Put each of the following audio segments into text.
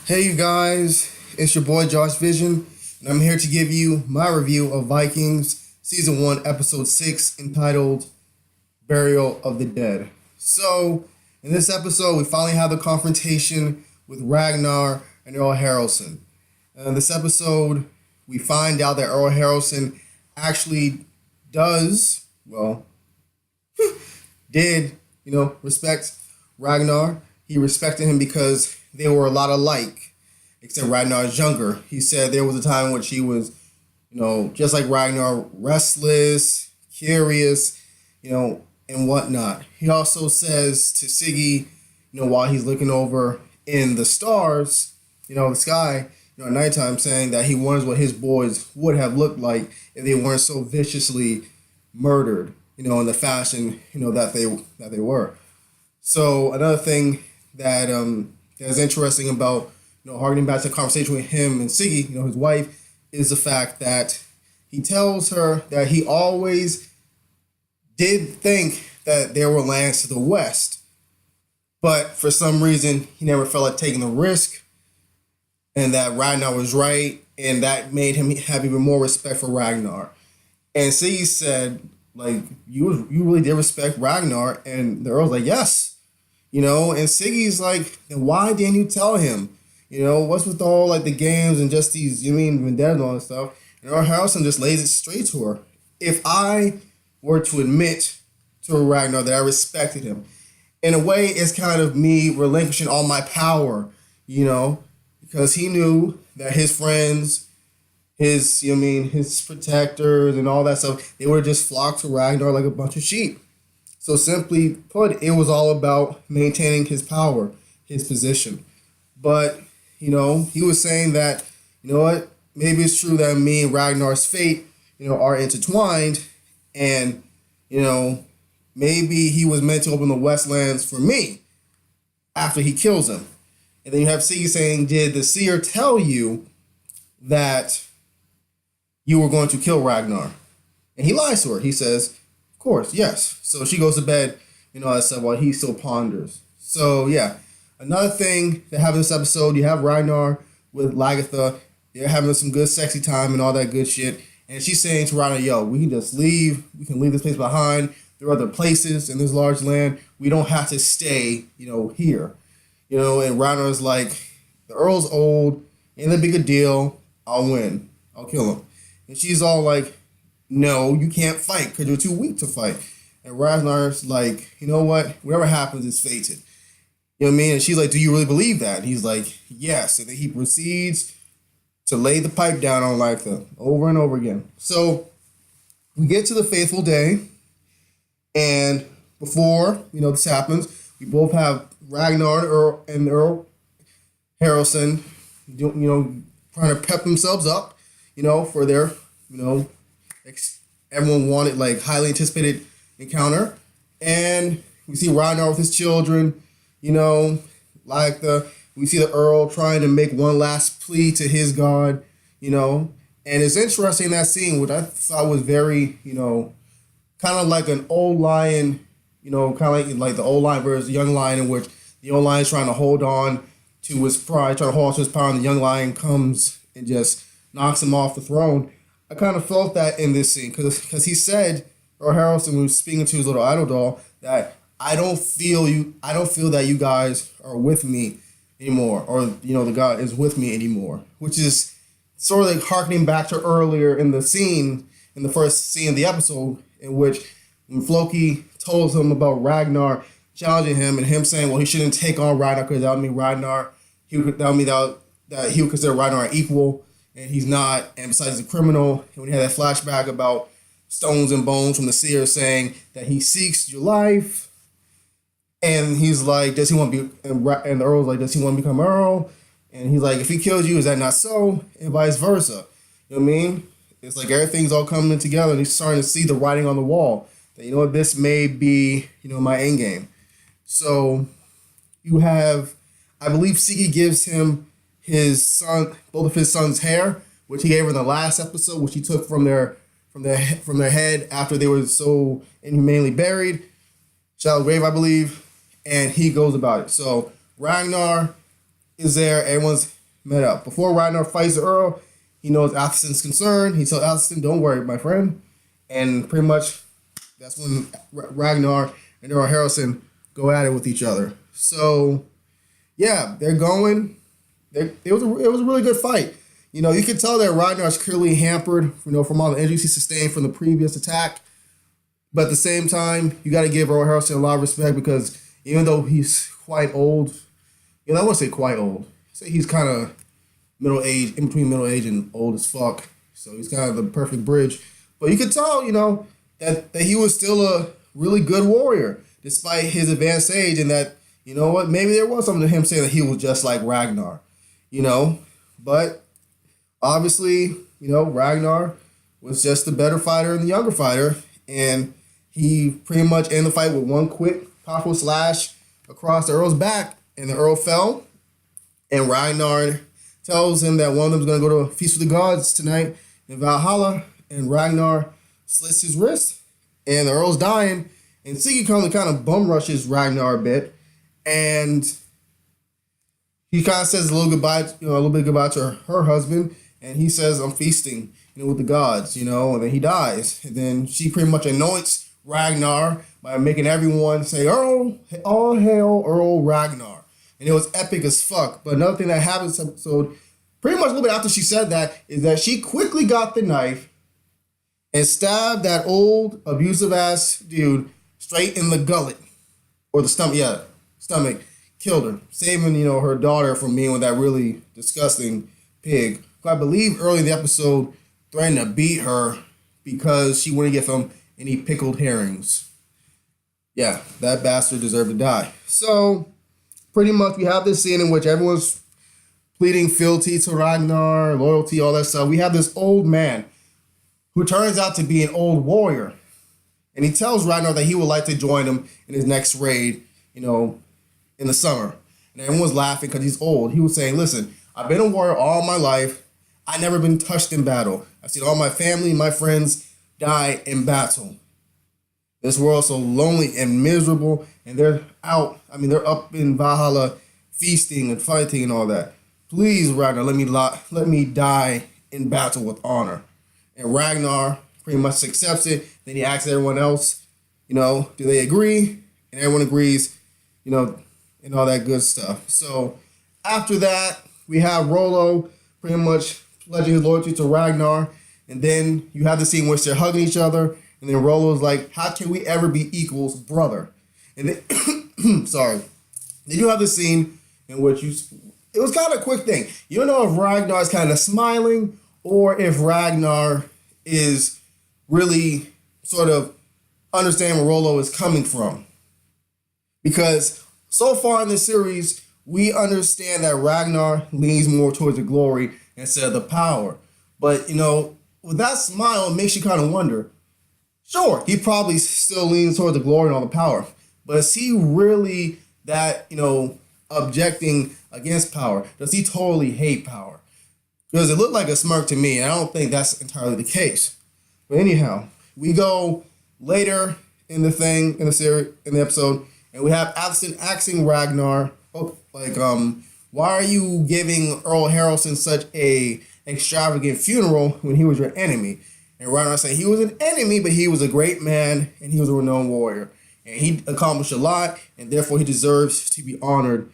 Hey, you guys, it's your boy Josh Vision, and I'm here to give you my review of Vikings Season 1, Episode 6, entitled Burial of the Dead. So, in this episode, we finally have the confrontation with Ragnar and Earl Harrelson. In this episode, we find out that Earl Harrelson actually did, respect Ragnar. He respected him because they were a lot alike, except Ragnar is younger. He said there was a time in which he was, just like Ragnar, restless, curious, and whatnot. He also says to Siggy, while he's looking over in the stars, the sky, at nighttime, saying that he wonders what his boys would have looked like if they weren't so viciously murdered, in the fashion, that they were. So another thing that is interesting about, harkening back to the conversation with him and Siggy, his wife, is the fact that he tells her that he always did think that there were lands to the west, but for some reason he never felt like taking the risk, and that Ragnar was right, and that made him have even more respect for Ragnar. And Siggy said, you really did respect Ragnar, and the Earl's like, yes. And Siggy's like, then why didn't you tell him? What's with all the games and just these, vendetta and all that stuff? And Earl Harrelson just lays it straight to her. If I were to admit to Ragnar that I respected him, in a way, it's kind of me relinquishing all my power, because he knew that his friends, his protectors and all that stuff, they would just flock to Ragnar like a bunch of sheep. So simply put, it was all about maintaining his power, his position. But, he was saying that, maybe it's true that me and Ragnar's fate, are intertwined. And, maybe he was meant to open the Westlands for me after he kills him. And then you have Siggy saying, did the seer tell you that you were going to kill Ragnar? And he lies to her. He says, of course, yes. So she goes to bed, I said, while he still ponders. So, yeah. Another thing that happened in this episode, you have Ragnar with Lagertha. They're having some good sexy time and all that good shit. And she's saying to Ragnar, yo, we can just leave. We can leave this place behind. There are other places in this large land. We don't have to stay, here. And Ragnar's like, the Earl's old. Ain't that big a deal. I'll win. I'll kill him. And she's all like, no, you can't fight because you're too weak to fight. And Ragnar's like, you know what? Whatever happens is fated. You know what I mean? And she's like, do you really believe that? And he's like, yes. And then he proceeds to lay the pipe down on Lagertha over and over again. So we get to the fateful day. And before, this happens, we both have Ragnar and Earl Harrelson, trying to pep themselves up, for their, everyone wanted, highly anticipated encounter. And we see Ragnar with his children, we see the Earl trying to make one last plea to his God, and it's interesting that scene, which I thought was very, kind of like an old lion, kind of like the old lion versus the young lion, in which the old lion is trying to hold on to his pride, trying to hold on to his power, and the young lion comes and just knocks him off the throne. I kind of felt that in this scene, because he said, or Harrelson was speaking to his little idol doll, that I don't feel that you guys are with me anymore, or the God is with me anymore, which is sort of harkening back to earlier in the scene, in the first scene of the episode, in which when Floki told him about Ragnar challenging him, and him saying, well, he shouldn't take on Ragnar because that would mean that he would consider Ragnar equal, and he's not, and besides he's a criminal. And when he had that flashback about stones and bones from the seer saying that he seeks your life. And he's like, does he want to be, and the Earl's like, does he want to become Earl? And he's like, if he kills you, is that not so? And vice versa. You know what I mean? It's like everything's all coming together, and he's starting to see the writing on the wall. That, this may be, my end game. So you have, I believe Siggy gives him both of his son's hair, which he gave her in the last episode, which he took from their head after they were so inhumanely buried. Shallow grave, I believe. And he goes about it. So Ragnar is there. Everyone's met up. Before Ragnar fights the Earl, he knows Athelson's concerned. He tells Athelstan, don't worry, my friend. And pretty much that's when Ragnar and Earl Harrelson go at it with each other. So, yeah, they're going. It was a really good fight. You know, you can tell that Ragnar's clearly hampered, from all the injuries he sustained from the previous attack. But at the same time, you got to give Earl Harrelson a lot of respect because even though he's quite old, I wouldn't say quite old. Say he's kind of middle age, in between middle age and old as fuck. So he's kind of the perfect bridge. But you could tell, that he was still a really good warrior despite his advanced age, and that, maybe there was something to him saying that he was just like Ragnar, But obviously, Ragnar was just the better fighter and the younger fighter, and he pretty much ended the fight with one quick, powerful slash across the Earl's back, and the Earl fell, and Ragnar tells him that one of them is going to go to a feast with the gods tonight in Valhalla, and Ragnar slits his wrist, and the Earl's dying, and Siggy comes and kind of bum rushes Ragnar a bit, and he kind of says a little bit goodbye to her husband, and he says, I'm feasting, with the gods, and then he dies. And then she pretty much anoints Ragnar by making everyone say, Earl, all hail Earl Ragnar. And it was epic as fuck. But another thing that happened this episode, pretty much a little bit after she said that, is that she quickly got the knife and stabbed that old abusive ass dude straight in the gullet. Or the stomach. Killed her, saving, her daughter from being with that really disgusting pig. I believe early in the episode, threatened to beat her because she wouldn't give him any pickled herrings. Yeah, that bastard deserved to die. So, pretty much we have this scene in which everyone's pleading fealty to Ragnar, loyalty, all that stuff. We have this old man who turns out to be an old warrior. And he tells Ragnar that he would like to join him in his next raid, in the summer. And everyone's laughing because he's old. He was saying, listen, I've been a warrior all my life. I've never been touched in battle. I've seen all my family, my friends die in battle. This world's so lonely and miserable, and they're up in Valhalla feasting and fighting and all that. Please, Ragnar, let me die in battle with honor. And Ragnar pretty much accepts it. Then he asks everyone else, do they agree? And everyone agrees, and all that good stuff. So after that, we have Rollo pretty much pledging his loyalty to Ragnar, and then you have the scene where they're hugging each other, and then Rollo's like, how can we ever be equals, brother? And then, sorry. Then you have the scene in which it was kind of a quick thing. You don't know if Ragnar's kind of smiling or if Ragnar is really sort of understanding where Rollo is coming from. Because so far in the series, we understand that Ragnar leans more towards the glory instead of the power. But, with that smile, it makes you kind of wonder. Sure, he probably still leans towards the glory and all the power. But is he really that, objecting against power? Does he totally hate power? Because it looked like a smirk to me, and I don't think that's entirely the case. But anyhow, we go later in the episode, and we have Athelstan asking Ragnar, why are you giving Earl Harrelson such a extravagant funeral when he was your enemy? And Ragnar saying he was an enemy, but he was a great man and he was a renowned warrior. And he accomplished a lot, and therefore he deserves to be honored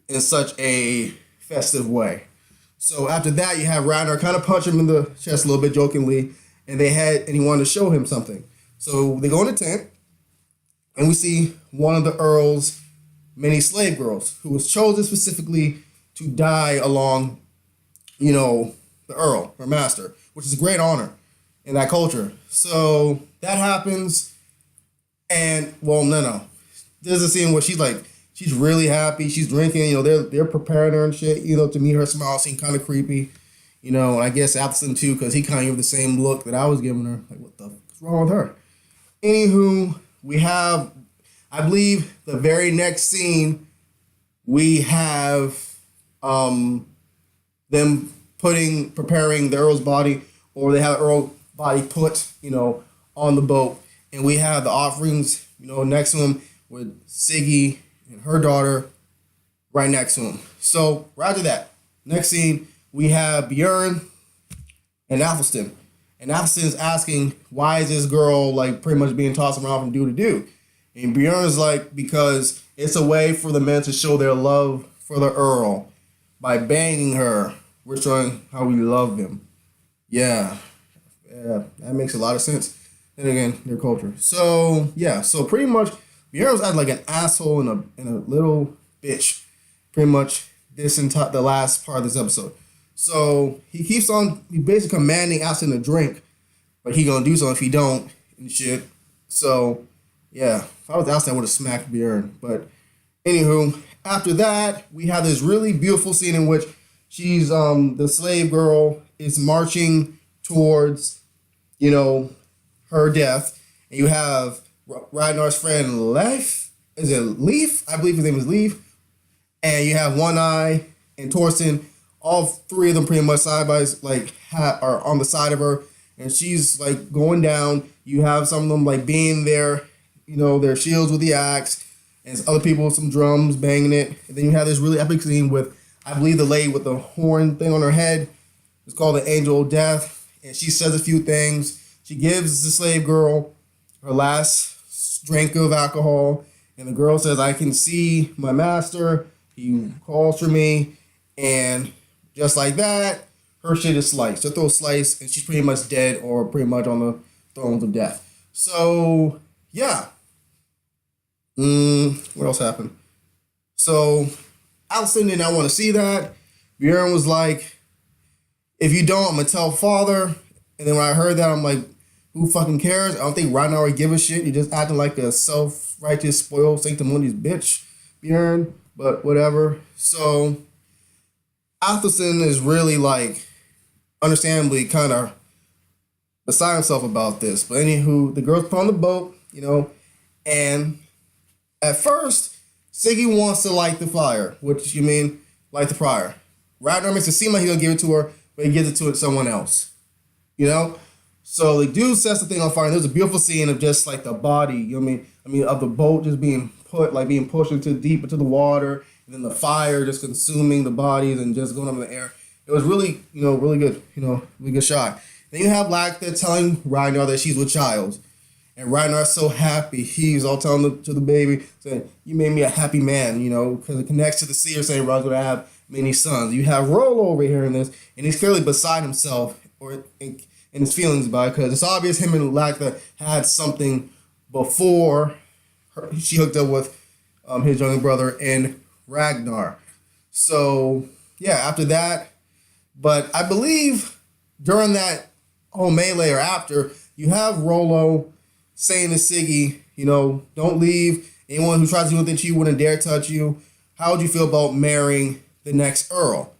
in such a festive way. So after that, you have Ragnar kind of punch him in the chest a little bit jokingly, and he wanted to show him something. So they go in the tent, and we see one of the Earl's many slave girls who was chosen specifically to die along, the Earl, her master, which is a great honor in that culture. So that happens, and, no. There's a scene where she's really happy, she's drinking, they're preparing her and shit, to me her smile seemed kind of creepy, and I guess Athelstan too, because he kind of gave the same look that I was giving her, like, what the fuck's wrong with her? Anywho, we have, I believe, the very next scene, we have them preparing the Earl's body, or they have the Earl's body put, on the boat, and we have the offerings, next to him with Siggy and her daughter right next to him. So, right after that, Next scene, we have Bjorn and Athelstan. And Athelstan is asking, why is this girl like pretty much being tossed around from dude to dude? And Bjorn is like, because it's a way for the men to show their love for the Earl. By banging her, we're showing how we love him. Yeah, that makes a lot of sense. And again, their culture. So yeah, so pretty much Bjorn was acting like an asshole and a little bitch. Pretty much the last part of this episode. So he basically commanding Athelstan to drink, but he gonna do something if he don't and shit. So yeah, if I was Athelstan, I would have smacked Bjorn. But anywho, after that, we have this really beautiful scene in which she's the slave girl is marching towards, her death, and you have Ragnar's friend Leif. Is it Leif? I believe his name is Leif. And you have One Eye and Torsten. All three of them pretty much side by are on the side of her, and she's like going down. You have some of them like being there, their shields with the axe, and other people with some drums banging it. And then you have this really epic scene with, I believe, the lady with the horn thing on her head. It's called the Angel of Death, and she says a few things. She gives the slave girl her last drink of alcohol, and the girl says, "I can see my master. He calls for me," and just like that, her shit is sliced. Her throat sliced, and she's pretty much dead or pretty much on the thrones of death. So, yeah. What else happened? So, Athelstan did not want to see that. Bjorn was like, if you don't, I'm going to tell father. And then when I heard that, I'm like, who fucking cares? I don't think Ragnar would give a shit. He just acting like a self-righteous, spoiled, sanctimonious bitch, Bjorn. But whatever. So, Athelstan is really like, understandably, kind of beside himself about this. But anywho, the girls put on the boat, and at first, Siggy wants to light the fire, which light the fire. Ragnar makes it seem like he's gonna give it to her, but he gives it to someone else. So the dude sets the thing on fire, and there's a beautiful scene of just like the body, of the boat just being pushed deep into the water. And then the fire just consuming the bodies and just going up in the air. It was really, really good, really good shot. Then you have they're telling Ragnar that she's with child. And Ragnar's so happy. He's all telling to the baby, saying, you made me a happy man, because it connects to the seer saying Ragnar's going to have many sons. You have Rollo over here in this, and he's clearly beside himself or in his feelings about it, because it's obvious him and Lacta had something before she hooked up with his younger brother and Ragnar. So, yeah, after that, but I believe during that whole melee or after, you have Rollo saying to Siggy, don't leave. Anyone who tries to do anything to you wouldn't dare touch you. How would you feel about marrying the next Earl?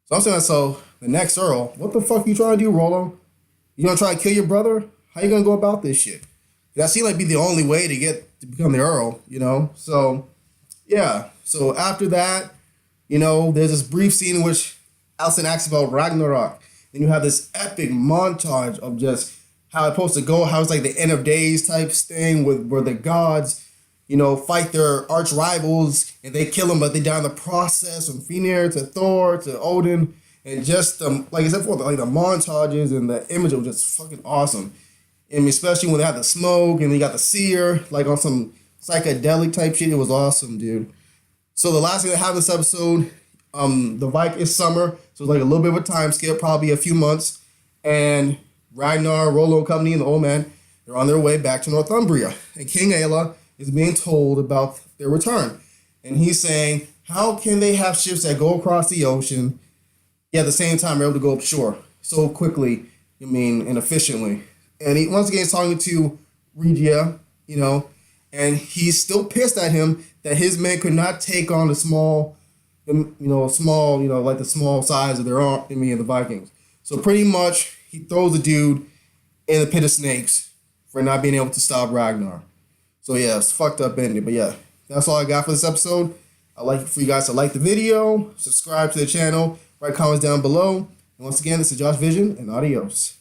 So I'm saying, the next Earl, what the fuck you trying to do, Rollo? You gonna try to kill your brother? How you gonna go about this shit? That seemed like be the only way to become the Earl, So, yeah. So after that, there's this brief scene in which Athelstan asks about Ragnarok. Then you have this epic montage of just how it's supposed to go, how it's like the end of days type thing where the gods, fight their arch rivals and they kill them, but they die in the process, from Fenrir to Thor to Odin. And just, except for the montages and the image was just fucking awesome. And especially when they had the smoke and they got the seer, on some psychedelic type shit. It was awesome, dude. So the last thing that happened this episode, the Vikings is summer, so it's a little bit of a time skip, probably a few months, and Ragnar, Rollo, company, and the old man, they're on their way back to Northumbria, and King Aella is being told about their return, and he's saying, how can they have ships that go across the ocean, yet at the same time they're able to go up shore so quickly, and efficiently, and he once again is talking to Regia, and he's still pissed at him that his men could not take on the small size of their army of the Vikings. So pretty much he throws the dude in the pit of snakes for not being able to stop Ragnar. So yeah, it's fucked up ending. But yeah, that's all I got for this episode. I'd like for you guys to like the video, subscribe to the channel, write comments down below. And once again, this is Josh Vision, and adios.